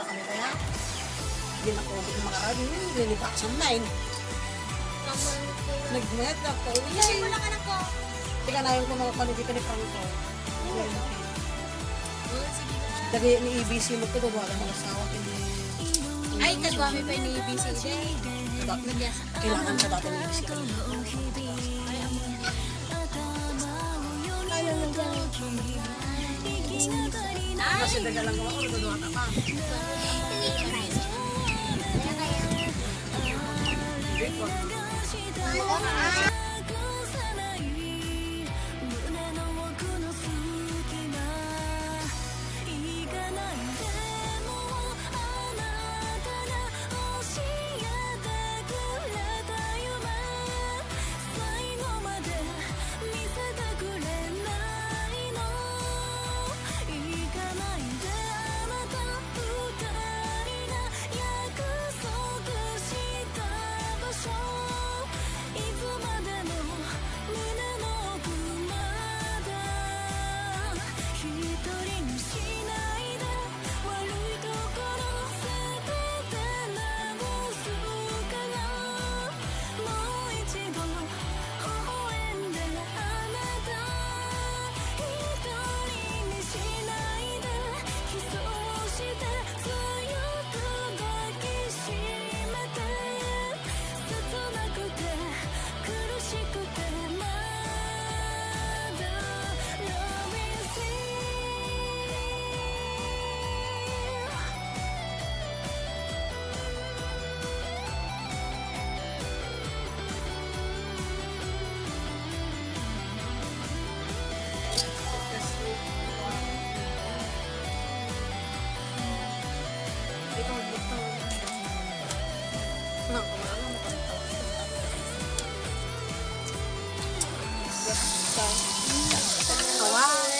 da kami kaya. Hindi na ko makarami. Lilipasan na yun. Nagmayat na ko. Kasi mo lang anak ko. Tika na yung mga panibika ni Franco. Sige na. Dagi ni EBC mo ito, wala mga asawa. Ay, kagwami pa ni BCJ. Kailangan sa dati ni EBC. Kasi daga lang ako, nagagawa ka pa.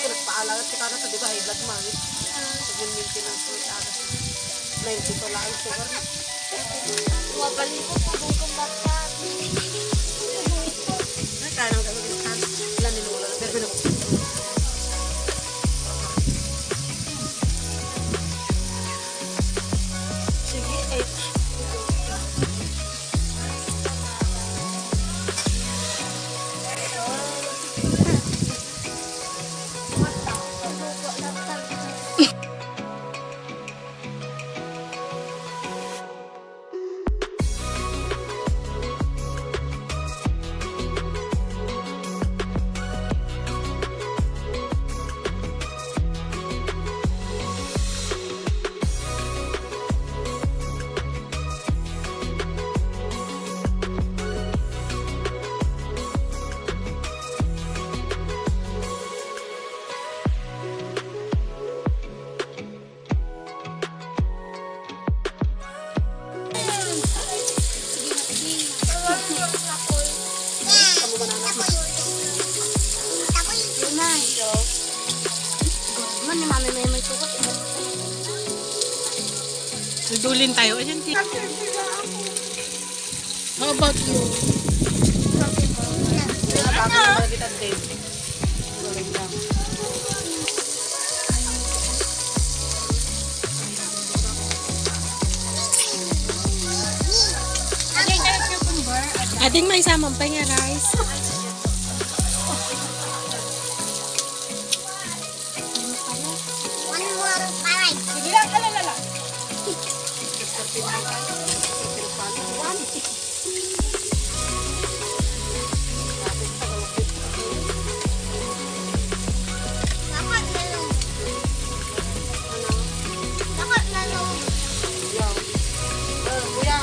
Pinagpaalagat si Kana sa diba, high blood man. Sa maintenance mo sa akin. 90 to lang ang sugar. Wabalik ko po kung bakit. Ay, kaya nang gano'n gano'n. Ilan nilula. Pero pinag sige, 8. Dulin tayo. Ayan, How about you? Ading may samang pa nga, guys. One more five. Sige lang, alalala. Dapat lalong. Dapat lalong. Kuya.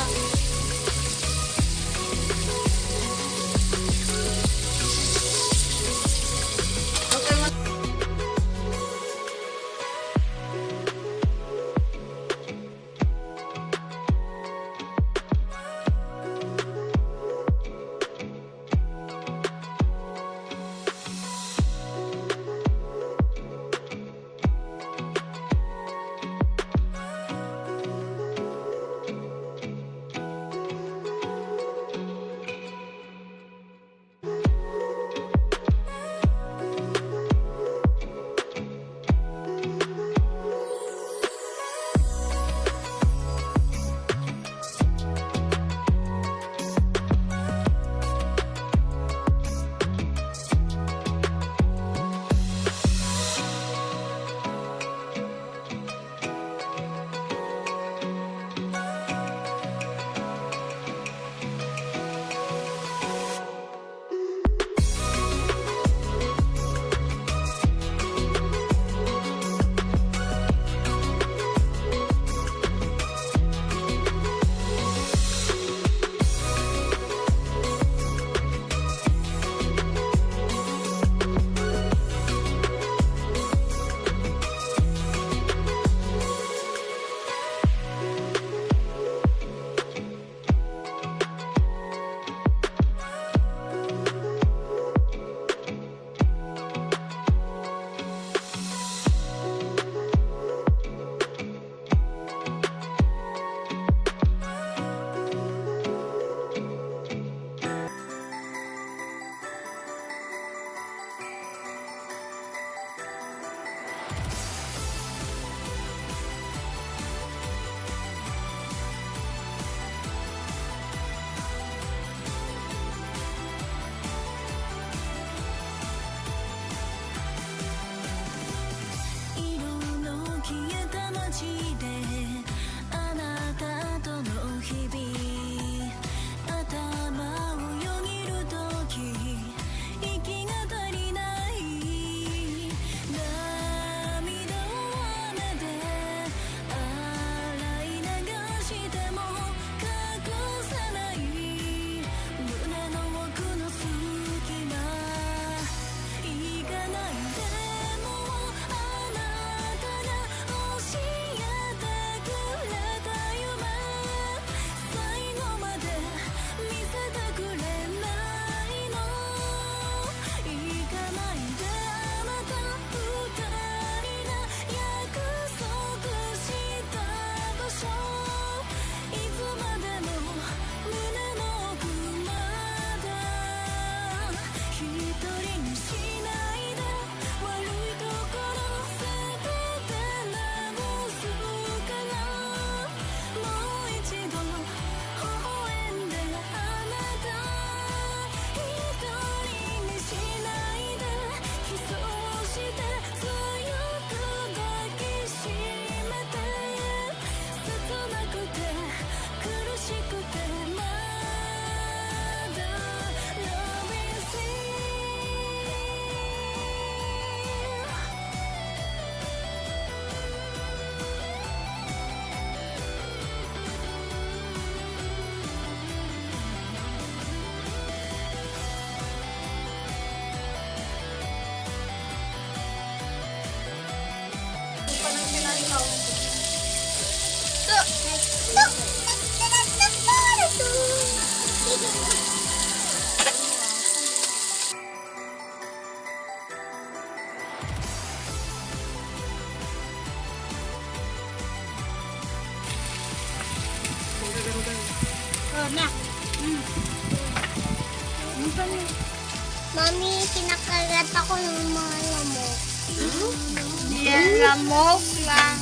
Mami, kinakagat ako ng mga lamok. Yan, lamok lang.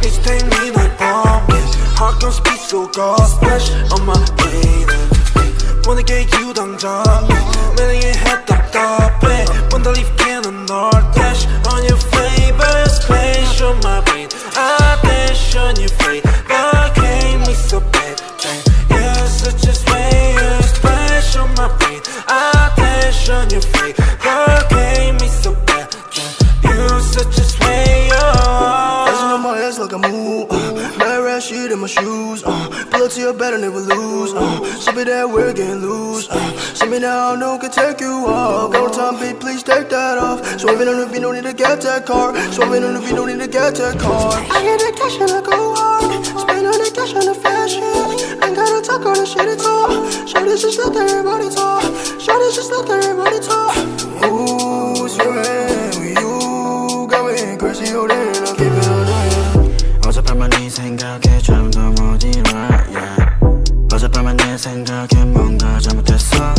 Each time we don't bump it, heart gon' speed so God splash on my brain. Wanna get you 당장 매일 head 답답해 Wanna leave cannon or dash on your favorite splash on my brain. I dash on your face, but came me so bad. You're such a slayer, splash on my brain. I dash on your face, but came me so bad. You're such a slayer. My ass like a move, mad rat shit in my shoes, pull up to your bed and never lose, sip it that we're getting loose, see me now, no can take you off, go time, babe, please take that off, swerving on the beat, no need to get that car, swerving on the beat, no need to get that car, I get that cash and I go hard, spend on the cash on the fashion, ain't gotta talk on the shit at all, show this just let everybody talk, show this just let everybody talk, ooh, swearing with you, going crazy, hold it, I'll keep it on. 어젯밤만 네 생각에 좀 더 못 일어 yeah. 어젯밤만 내 생각에 뭔가 잘못했어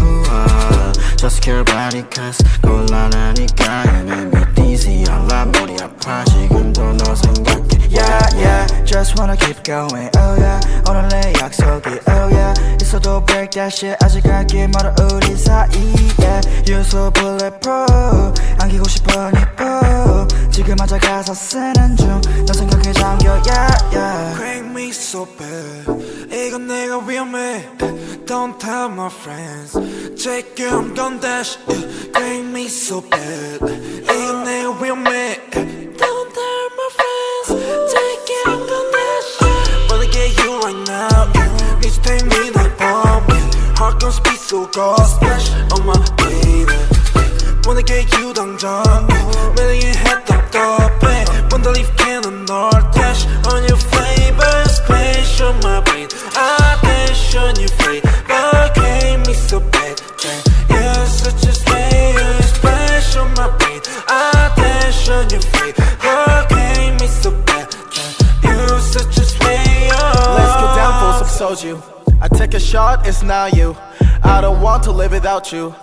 Just care about it cause 곤란하니까 You make me dizzy 알아 머리 아파 지금도 너 생각해 Yeah yeah Just wanna keep going oh yeah 오늘 내 약속이 oh yeah 있어도 break that shit 아직 갈 길 멀어 우리 사이 yeah You're so bulletproof 안기고 싶어 니뽀 지금 앉아 가사 쓰는 중 너 생각에 잠겨 yeah yeah Crank me so bad 이건 내가 위험해 Don't tell my friends Check you I'm gon' dash Crank me so bad 이건 내가 위험해 Don't tell my friends Check you I'm gon' dash Wanna get you right now Need to take me to the bomb Heart gon' speed so God splash on my baby Wanna get you 당장 매일 head 답답해 Wanna leave cannon or dash on your favorite splash on my brain I dash on your face but came me so bad You're such a slayer splash on my brain I dash on your face but came me so bad You're such a slayer Let's get down for some soju I take a shot, it's now you I don't want to live without you